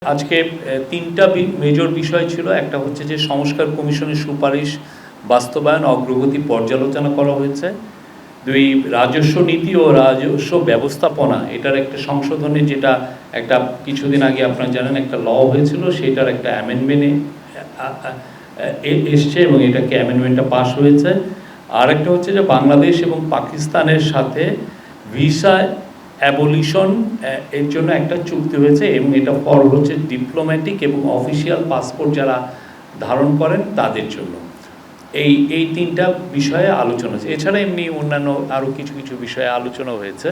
আজকে তিনটা মেজর বিষয় ছিল। একটা হচ্ছে যে সংস্কার কমিশনের সুপারিশ বাস্তবায়ন অগ্রগতি পর্যালোচনা করা হয়েছে। দুই, রাজস্ব নীতি ও রাজস্ব ব্যবস্থাপনা এটার একটা সংশোধনের, যেটা একটা কিছুদিন আগে আপনারা জানেন একটা ল হয়েছিল, সেটার একটা অ্যামেন্ডমেন্ট এসছে এবং এটাকে অ্যামেন্ডমেন্টটা পাস হয়েছে। আর একটা হচ্ছে যে বাংলাদেশ এবং পাকিস্তানের সাথে ভিসা অ্যাবলিশন এর জন্য একটা চুক্তি হয়েছে এবং এটা ফর হচ্ছে ডিপ্লোম্যাটিক এবং অফিসিয়াল পাসপোর্ট যারা ধারণ করেন তাদের জন্য। এই তিনটা বিষয়ে আলোচনা হয়েছে। এছাড়া এমনি অন্যান্য আরও কিছু কিছু বিষয়ে আলোচনা হয়েছে।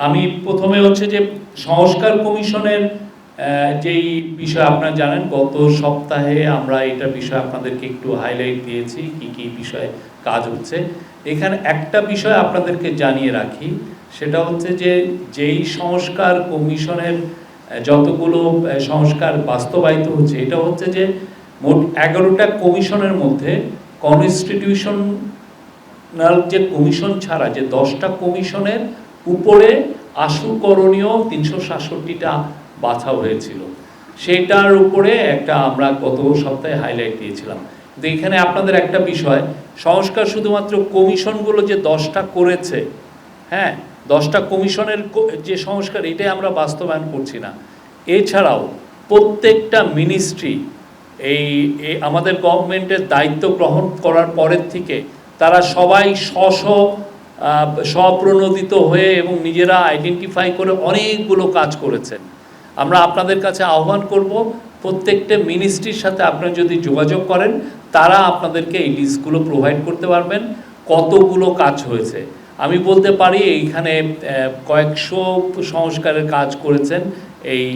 আমি প্রথমে হচ্ছে যে সংস্কার কমিশনের যেই বিষয় আপনারা জানেন, গত সপ্তাহে আমরা এটার বিষয়ে আপনাদেরকে একটু হাইলাইট দিয়েছি কি কি বিষয়ে কাজ হচ্ছে। এখানে একটা বিষয় আপনাদেরকে জানিয়ে রাখি, সেটা হচ্ছে যে যেই সংস্কার কমিশনের যতগুলো সংস্কার বাস্তবায়িত হচ্ছে, এটা হচ্ছে যে মোট 11টা কমিশনের মধ্যে কনস্টিটিউশনাল যে কমিশন ছাড়া যে 10টা কমিশনের উপরে আশু করণীয় 367টা বাছা হয়েছিল, সেটার উপরে একটা আমরা গত সপ্তাহে হাইলাইট দিয়েছিলাম। তো এখানে আপনাদের একটা বিষয়, সংস্কার শুধুমাত্র কমিশনগুলো যে 10টা করেছে, হ্যাঁ 10টা কমিশনের যে সংস্কার এটাই আমরা বাস্তবায়ন করছি না, এছাড়াও প্রত্যেকটা মিনিস্ট্রি এই আমাদের গভর্নমেন্টের দায়িত্ব গ্রহণ করার পরের থেকে তারা সবাই স্বপ্রণোদিত হয়ে এবং নিজেরা আইডেন্টিফাই করে অনেকগুলো কাজ করেছেন। আমরা আপনাদের কাছে আহ্বান করব, প্রত্যেকটা মিনিস্ট্রির সাথে আপনারা যদি যোগাযোগ করেন, তারা আপনাদেরকে এই লিস্টগুলো প্রোভাইড করতে পারবেন কতগুলো কাজ হয়েছে। আমি বলতে পারি এইখানে কয়েকশো সংস্কারের কাজ করেছেন এই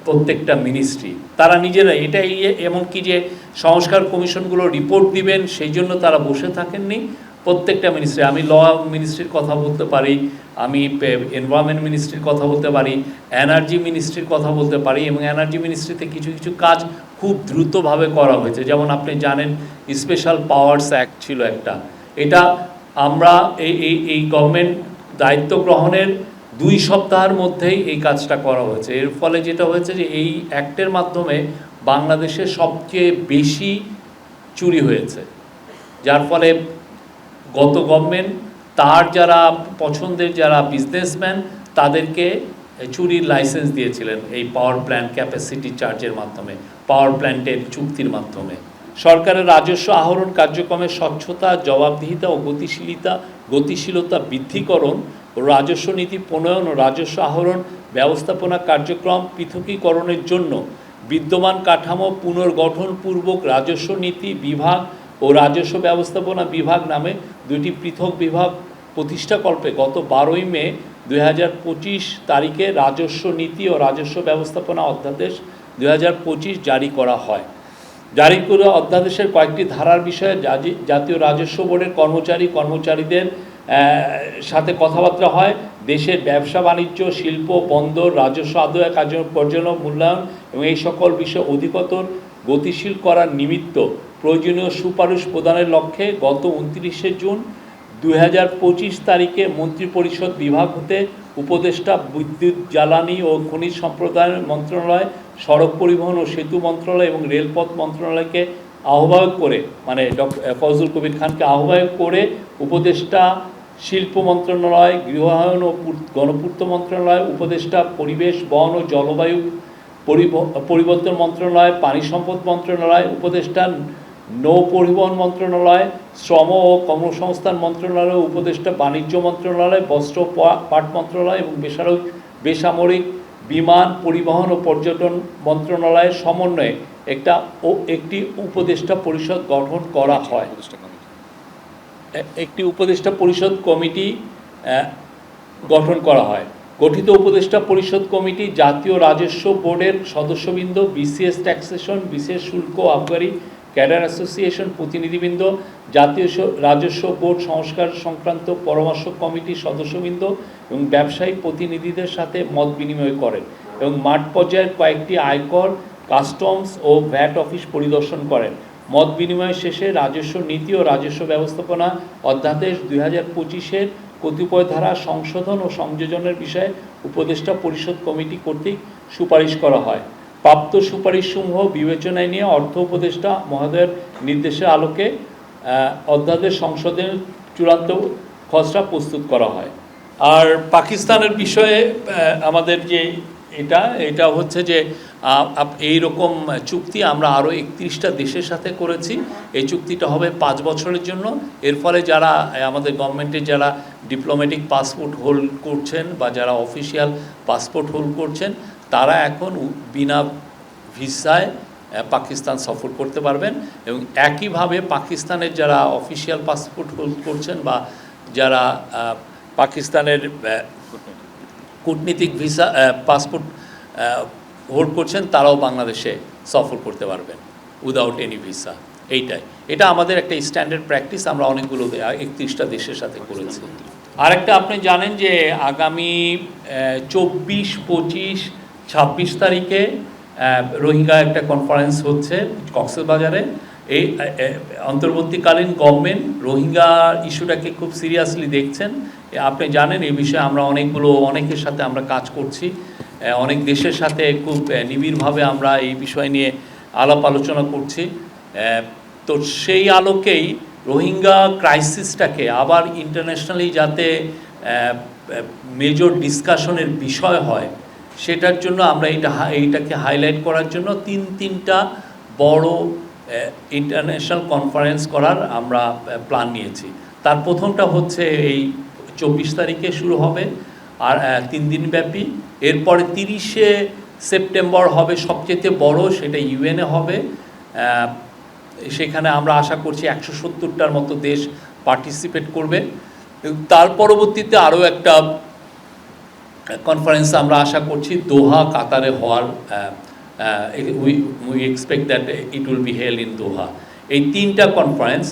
প্রত্যেকটা মিনিস্ট্রি, তারা নিজেরা। এটাই এমনকি যে সংস্কার কমিশনগুলো রিপোর্ট দিবেন সেই জন্য তারা বসে থাকেননি। প্রত্যেকটা মিনিস্ট্রি, আমি ল মিনিস্ট্রির কথা বলতে পারি, আমি এনভায়রনমেন্ট মিনিস্ট্রির কথা বলতে পারি, এনার্জি মিনিস্ট্রির কথা বলতে পারি, এবং এনার্জি মিনিস্ট্রিতে কিছু কিছু কাজ খুব দ্রুতভাবে করা হয়েছে। যেমন আপনি জানেন স্পেশাল পাওয়ার্স অ্যাক্ট ছিল একটা, এটা আমরা এই গভর্নমেন্ট দায়িত্ব গ্রহণের 2 সপ্তাহের মধ্যেই এই কাজটা করা হয়েছে। এর ফলে যেটা হয়েছে যে এই অ্যাক্টের মাধ্যমে বাংলাদেশে সবচেয়ে বেশি চুরি হয়েছে, যার ফলে গত গভর্নমেন্ট তার যারা পছন্দের যারা বিজনেসম্যান তাদেরকে চুরির লাইসেন্স দিয়েছিলেন এই পাওয়ার প্ল্যান্ট ক্যাপাসিটি চার্জের মাধ্যমে, পাওয়ার প্ল্যান্টের চুক্তির মাধ্যমে। সরকারের রাজস্ব আহরণ কার্যক্রমের স্বচ্ছতা, জবাবদিহিতা ও গতিশীলতা বৃদ্ধিকরণ ও রাজস্ব নীতি প্রণয়ন ও রাজস্ব আহরণ ব্যবস্থাপনা কার্যক্রম পৃথকীকরণের জন্য বিদ্যমান কাঠামো পুনর্গঠনপূর্বক রাজস্ব নীতি বিভাগ ও রাজস্ব ব্যবস্থাপনা বিভাগ নামে 2টি পৃথক বিভাগ প্রতিষ্ঠাকল্পে গত 12ই মে 2025 তারিখে রাজস্ব নীতি ও রাজস্ব ব্যবস্থাপনা অধ্যাদেশ 2025 জারি করা হয়। জারি করা অধ্যাদেশের কয়েকটি ধারার বিষয়ে জাতীয় রাজস্ব বোর্ডের কর্মচারীদের সাথে কথাবার্তা হয়। দেশের ব্যবসা বাণিজ্য, শিল্প, বন্দর, রাজস্ব আদায় কার্য পর্যালোচনা, মূল্যায়ন এবং এই সকল বিষয় অধিকতর গতিশীল করার নিমিত্ত প্রয়োজনীয় সুপারিশ প্রদানের লক্ষ্যে গত 29শে জুন 2025 তারিখে মন্ত্রিপরিষদ বিভাগ হতে উপদেষ্টা বিদ্যুৎ, জ্বালানি ও খনিজ সম্প্রদায় মন্ত্রণালয়, সড়ক পরিবহন ও সেতু মন্ত্রণালয় এবং রেলপথ মন্ত্রণালয়কে আহ্বায়ক করে, মানে ফজলুল কবির খানকে আহ্বায়ক করে উপদেষ্টা শিল্প মন্ত্রণালয়, গৃহায়ন ও গণপূর্ত মন্ত্রণালয়, উপদেষ্টা পরিবেশ, বন ও জলবায়ু পরিবর্তন মন্ত্রণালয়, পানি সম্পদ মন্ত্রণালয়, উপদেষ্টা নৌ পরিবহন মন্ত্রণালয়, শ্রম ও কর্মসংস্থান মন্ত্রণালয়, উপদেষ্টা বাণিজ্য মন্ত্রণালয়, বস্ত্র পাট মন্ত্রণালয় এবং বেসামরিক বিমান পরিবহন ও পর্যটন মন্ত্রণালয়ের সমন্বয়ে একটি উপদেষ্টা পরিষদ গঠন করা হয়। একটি উপদেষ্টা পরিষদ কমিটি গঠন করা হয়। গঠিত উপদেষ্টা পরিষদ কমিটি জাতীয় রাজস্ব বোর্ডের সদস্যবৃন্দ, বিসিএস ট্যাক্সেশন, বিশেষ শুল্ক আবগারি ক্যাডার অ্যাসোসিয়েশন প্রতিনিধিবৃন্দ, জাতীয় রাজস্ব বোর্ড সংস্কার সংক্রান্ত পরামর্শ কমিটির সদস্যবৃন্দ এবং ব্যবসায়ী প্রতিনিধিদের সাথে মত বিনিময় করেন এবং মাঠ পর্যায়ের কয়েকটি আয়কর, কাস্টমস ও ভ্যাট অফিস পরিদর্শন করেন। মত বিনিময় শেষে রাজস্ব নীতি ও রাজস্ব ব্যবস্থাপনা অধ্যাদেশ 2025-এর কতিপয় ধারা সংশোধন ও সংযোজনের বিষয়ে উপদেষ্টা পরিষদ কমিটি কর্তৃক সুপারিশ করা হয়। প্রাপ্ত সুপারিশসমূহ বিবেচনায় নিয়ে অর্থ উপদেষ্টা মহোদয়ের নির্দেশের আলোকে অধ্যাদেশ সংশোধনের চূড়ান্ত খসড়া প্রস্তুত করা হয়। আর পাকিস্তানের বিষয়ে আমাদের যে এটা হচ্ছে যে এই রকম চুক্তি আমরা আরও 31টা দেশের সাথে করেছি। এই চুক্তিটা হবে 5 বছরের জন্য। এর ফলে যারা আমাদের গভর্নমেন্টের যারা ডিপ্লোম্যাটিক পাসপোর্ট হোল্ড করছেন বা যারা অফিসিয়াল পাসপোর্ট হোল্ড করছেন তারা এখন বিনা ভিসায় পাকিস্তান সফর করতে পারবেন, এবং একইভাবে পাকিস্তানের যারা অফিসিয়াল পাসপোর্ট হোল্ড করছেন বা যারা পাকিস্তানের কূটনীতিক ভিসা পাসপোর্ট হোল্ড করছেন তারাও বাংলাদেশে সফর করতে পারবেন উইদাউট এনি ভিসা। এটা আমাদের একটা স্ট্যান্ডার্ড প্র্যাকটিস, আমরা অনেকগুলো 31টা দেশের সাথে করেছি। আরেকটা আপনি জানেন যে আগামী 24, 25, 26 তারিখে রোহিঙ্গা একটা কনফারেন্স হচ্ছে কক্সবাজারে। এই অন্তর্বর্তীকালীন গভর্নমেন্ট রোহিঙ্গা ইস্যুটাকে খুব সিরিয়াসলি দেখছেন। আপনি জানেন এই বিষয়ে আমরা অনেকের সাথে আমরা কাজ করছি, অনেক দেশের সাথে খুব নিবিড়ভাবে আমরা এই বিষয় নিয়ে আলাপ আলোচনা করছি। তো সেই আলোকেই রোহিঙ্গা ক্রাইসিসটাকে আবার ইন্টারন্যাশনালি যাতে মেজর ডিসকাশনের বিষয় হয় সেটার জন্য আমরা এইটাকে হাইলাইট করার জন্য তিনটা বড় ইন্টারন্যাশনাল কনফারেন্স করার আমরা প্ল্যান নিয়েছি। তার প্রথমটা হচ্ছে এই 24 তারিখে শুরু হবে আর 3 দিন ব্যাপী। এরপরে 30শে সেপ্টেম্বর হবে সবচেয়ে বড়, সেটা ইউএনএ হবে। সেখানে আমরা আশা করছি 170টার মতো দেশ পার্টিসিপেট করবে। তার পরবর্তীতে আরও একটা কনফারেন্স আমরা আশা করছি দোহা, কাতারে হওয়ার। We expect that it will be held in Doha. এই 3টা কনফারেন্স